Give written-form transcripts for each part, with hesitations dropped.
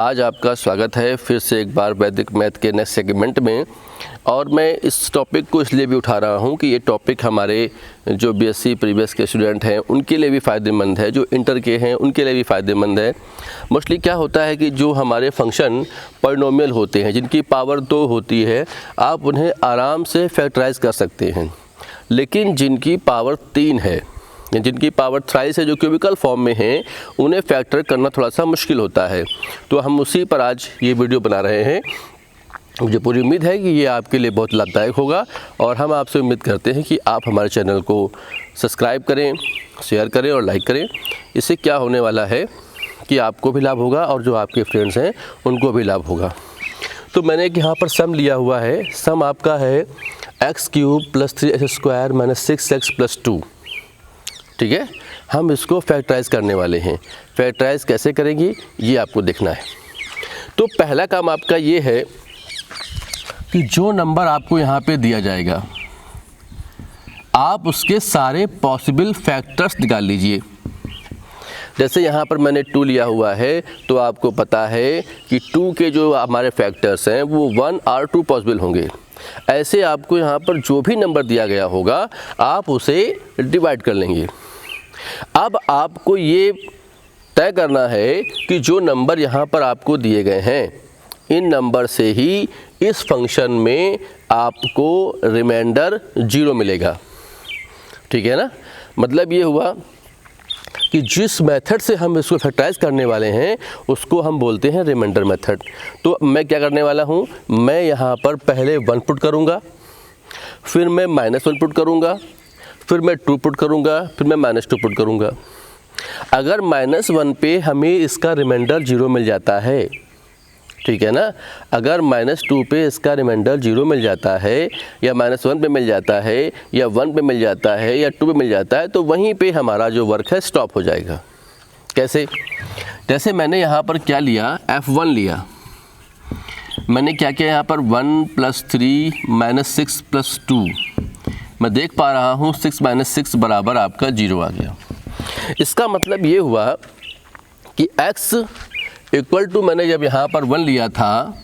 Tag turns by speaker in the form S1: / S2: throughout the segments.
S1: आज आपका स्वागत है फिर से एक बार वैदिक मैथ के नेक्स्ट सेगमेंट में। और मैं इस टॉपिक को इसलिए भी उठा रहा हूँ कि ये टॉपिक हमारे जो बीएससी प्रीवियस के स्टूडेंट हैं उनके लिए भी फ़ायदेमंद है, जो इंटर के हैं उनके लिए भी फ़ायदेमंद है। मोस्टली क्या होता है कि जो हमारे फंक्शन पॉलिनोमियल होते हैं, जिनकी पावर 2 होती है, आप उन्हें आराम से फैक्टराइज कर सकते हैं। लेकिन जिनकी पावर 3 है, जिनकी पावर थ्राइस है, जो क्यूबिकल फॉर्म में हैं, उन्हें फैक्टर करना थोड़ा सा मुश्किल होता है। तो हम उसी पर आज ये वीडियो बना रहे हैं। मुझे पूरी उम्मीद है कि ये आपके लिए बहुत लाभदायक होगा और हम आपसे उम्मीद करते हैं कि आप हमारे चैनल को सब्सक्राइब करें, शेयर करें और लाइक करें। इससे क्या होने वाला है कि आपको भी लाभ होगा और जो आपके फ्रेंड्स हैं उनको भी लाभ होगा। तो मैंने यहाँ पर सम लिया हुआ है। सम आपका है x³ + 3x² - 6x + 2। ठीक है, हम इसको फैक्टराइज करने वाले हैं। फैक्टराइज कैसे करेंगे ये आपको देखना है। तो पहला काम आपका ये है कि जो नंबर आपको यहाँ पे दिया जाएगा, आप उसके सारे पॉसिबल फैक्टर्स निकाल लीजिए। जैसे यहाँ पर मैंने 2 लिया हुआ है, तो आपको पता है कि 2 के जो हमारे फैक्टर्स हैं वो 1 और 2 पॉसिबल होंगे। ऐसे आपको यहाँ पर जो भी नंबर दिया गया होगा आप उसे डिवाइड कर लेंगे। अब आपको ये तय करना है कि जो नंबर यहाँ पर आपको दिए गए हैं, इन नंबर से ही इस फंक्शन में आपको रिमाइंडर 0 मिलेगा। ठीक है ना, मतलब ये हुआ कि जिस मेथड से हम इसको फैक्टराइज करने वाले हैं उसको हम बोलते हैं रिमाइंडर मेथड। तो मैं क्या करने वाला हूँ, मैं यहाँ पर पहले 1 पुट करूँगा, फिर मैं -1 पुट करूँगा, फिर मैं 2 पुट करूँगा, फिर मैं -2 पुट करूँगा। अगर -1 पे हमें इसका रिमाइंडर 0 मिल जाता है, ठीक है ना, अगर -2 पे इसका रिमाइंडर 0 मिल जाता है, या -1 पे मिल जाता है, या 1 पे मिल जाता है, या 2 पे मिल जाता है, तो वहीं पे हमारा जो वर्क है स्टॉप हो जाएगा। कैसे? जैसे मैंने यहाँ पर क्या लिया, F1 लिया। मैंने क्या किया यहाँ पर 1 + 3 - 6 + 2। मैं देख पा रहा हूँ 6 - 6 बराबर आपका 0 आ गया। इसका मतलब ये हुआ कि x = मैंने जब यहाँ पर 1 लिया था,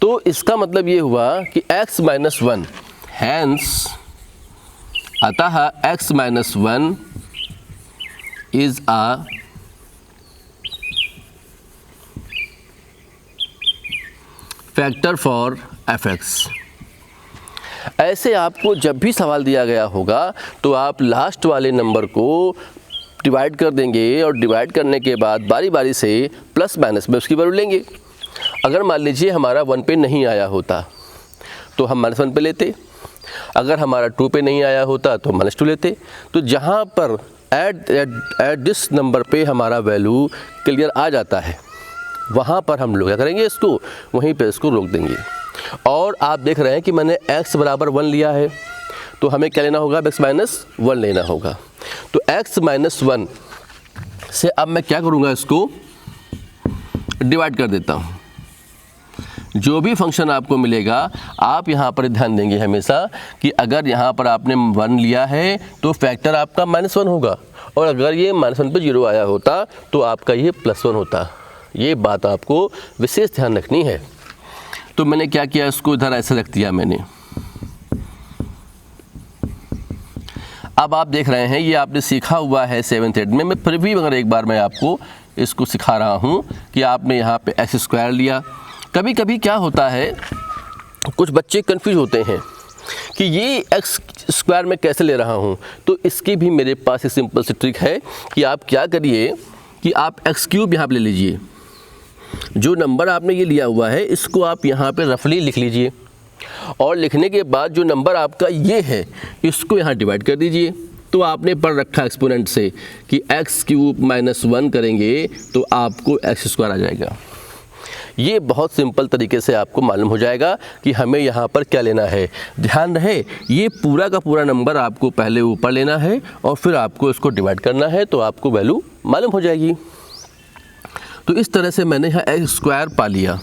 S1: तो इसका मतलब ये हुआ कि x - 1, हैंस अतः x - 1 is a factor for fx। ऐसे आपको जब भी सवाल दिया गया होगा तो आप लास्ट वाले नंबर को डिवाइड कर देंगे और डिवाइड करने के बाद बारी बारी से प्लस माइनस में उसकी वैल्यू लेंगे। अगर मान लीजिए हमारा 1 पे नहीं आया होता तो हम -1 पे लेते, अगर हमारा 2 पे नहीं आया होता तो -2 लेते। तो जहाँ पर एट दिस नंबर पे हमारा वैल्यू क्लियर आ जाता है, वहाँ पर हम लोग क्या करेंगे, इसको वहीं पे इसको रोक देंगे। और आप देख रहे हैं कि मैंने x = 1 लिया है, तो हमें क्या लेना होगा, x - 1 लेना होगा। तो x - 1 से अब मैं क्या करूँगा, इसको डिवाइड कर देता हूँ। जो भी फंक्शन आपको मिलेगा आप यहाँ पर ध्यान देंगे हमेशा कि अगर यहाँ पर आपने 1 लिया है तो फैक्टर आपका -1 होगा, और अगर ये -1 पे 0 आया होता तो आपका ये +1 होता। ये बात आपको विशेष ध्यान रखनी है। तो मैंने क्या किया, इसको इधर ऐसे रख दिया मैंने। अब आप देख रहे हैं ये आपने सीखा हुआ है 7th 8th में। मैं फिर भी अगर एक बार मैं आपको इसको सिखा रहा हूँ कि आपने यहाँ पे x² लिया। कभी कभी क्या होता है, कुछ बच्चे कंफ्यूज होते हैं कि ये x² में कैसे ले रहा हूँ। तो इसकी भी मेरे पास एक सिंपल सी ट्रिक है कि आप क्या करिए कि आप x³ यहाँ पर ले लीजिए। जो नंबर आपने ये लिया हुआ है इसको आप यहाँ पे रफली लिख लीजिए, और लिखने के बाद जो नंबर आपका ये है इसको यहाँ डिवाइड कर दीजिए। तो आपने पढ़ रखा एक्सपोनेंट से कि x³ - 1 करेंगे तो आपको x² आ जाएगा। ये बहुत सिंपल तरीके से आपको मालूम हो जाएगा कि हमें यहाँ पर क्या लेना है। ध्यान रहे, ये पूरा का पूरा नंबर आपको पहले ऊपर लेना है और फिर आपको इसको डिवाइड करना है, तो आपको वैल्यू मालूम हो जाएगी। तो इस तरह से मैंने यहाँ x² पा लिया।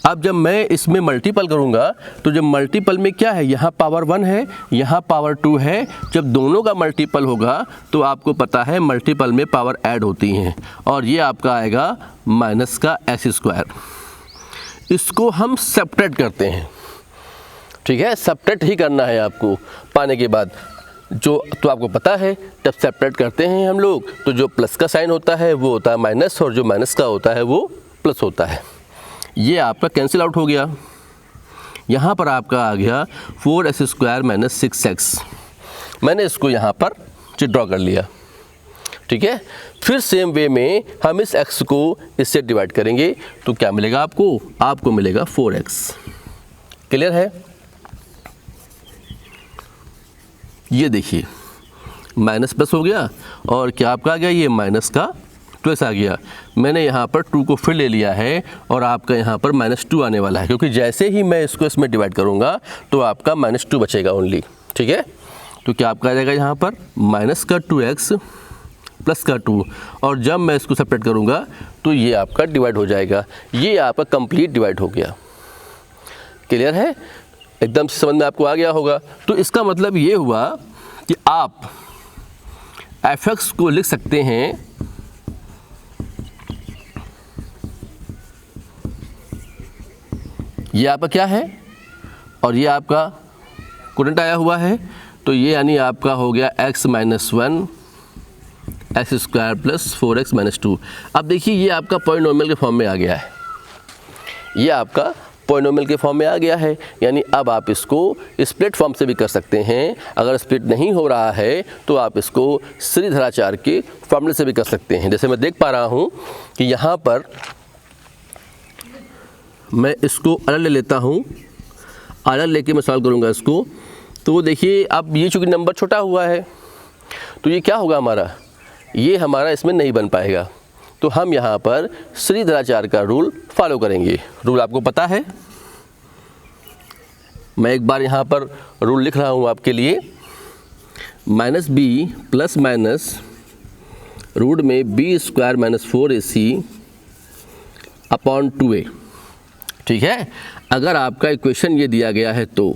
S1: अब जब मैं इसमें मल्टीपल करूँगा तो जब मल्टीपल में क्या है, यहाँ पावर 1 है, यहाँ पावर 2 है, जब दोनों का मल्टीपल होगा तो आपको पता है मल्टीपल में पावर ऐड होती हैं और ये आपका आएगा माइनस का एक्स स्क्वायर। इसको हम सब्ट्रैक्ट करते हैं, ठीक है, सब्ट्रैक्ट ही करना है आपको पाने के बाद जो, तो आपको पता है जब सब्ट्रैक्ट करते हैं हम लोग तो जो प्लस का साइन होता है वो होता है माइनस और जो माइनस का होता है वो प्लस होता है। ये आपका कैंसिल आउट हो गया। यहाँ पर आपका आ गया 4x स्क्वायर माइनस 6x। मैंने इसको यहाँ पर ड्रॉ कर लिया, ठीक है। फिर सेम वे में हम इस x को इससे डिवाइड करेंगे तो क्या मिलेगा आपको, आपको मिलेगा 4x। क्लियर है? ये देखिए माइनस प्लस हो गया और क्या आपका आ गया, ये माइनस का प्लस आ गया। मैंने यहाँ पर 2 को फिर ले लिया है और आपका यहाँ पर -2 आने वाला है, क्योंकि जैसे ही मैं इसको इसमें डिवाइड करूँगा तो आपका -2 बचेगा ओनली, ठीक है। तो क्या आपका आ जाएगा यहाँ पर माइनस का 2x प्लस का 2 और जब मैं इसको सेपरेट करूँगा तो ये आपका डिवाइड हो जाएगा। ये आपका कंप्लीट डिवाइड हो गया। क्लियर है? एकदम से समझ में आपको आ गया होगा। तो इसका मतलब ये हुआ कि आप fx को लिख सकते हैं ये आपका क्या है और ये आपका कोटेंट आया हुआ है, तो ये यानी आपका हो गया x minus 1 x square plus 4x minus 2। अब देखिए ये आपका पॉलिनोमियल के फॉर्म में आ गया है, ये आपका पॉलिनोमियल के फॉर्म में आ गया है। यानी अब आप इसको स्प्लिट फॉर्म से भी कर सकते हैं। अगर स्प्लिट नहीं हो रहा है तो आप इसको श्रीधराचार्य के फॉर्मूले से भी कर सकते हैं। जैसे मैं देख पा रहा हूँ कि यहाँ पर मैं इसको अलग ले लेता हूँ, अलग लेके मैं सॉल्व करूँगा इसको। तो देखिए अब ये चूँकि नंबर छोटा हुआ है तो ये क्या होगा हमारा, ये हमारा इसमें नहीं बन पाएगा। तो हम यहाँ पर श्रीधराचार्य का रूल फॉलो करेंगे। रूल आपको पता है, मैं एक बार यहाँ पर रूल लिख रहा हूँ आपके लिए। Minus b plus minus root में b square minus 4ac upon 2a, ठीक है। अगर आपका इक्वेशन ये दिया गया है तो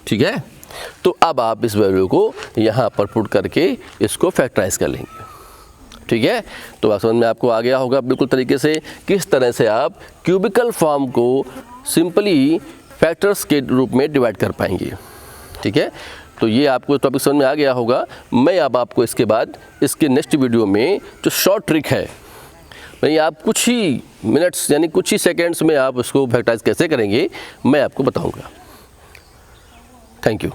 S1: ठीक है, तो अब आप इस वैल्यू को यहाँ पर पुट करके इसको फैक्टराइज कर लेंगे, ठीक है। तो आप समझ में आपको आ गया होगा बिल्कुल तरीके से किस तरह से आप क्यूबिकल फॉर्म को सिंपली फैक्टर्स के रूप में डिवाइड कर पाएंगे, ठीक है। तो ये आपको टॉपिक समझ में आ गया होगा। मैं अब आपको इसके बाद इसके नेक्स्ट वीडियो में जो शॉर्ट ट्रिक है, यानी आप कुछ ही मिनट्स यानी कुछ ही सेकेंड्स में आप उसको फैक्टराइज कैसे करेंगे मैं आपको बताऊँगा। Thank you.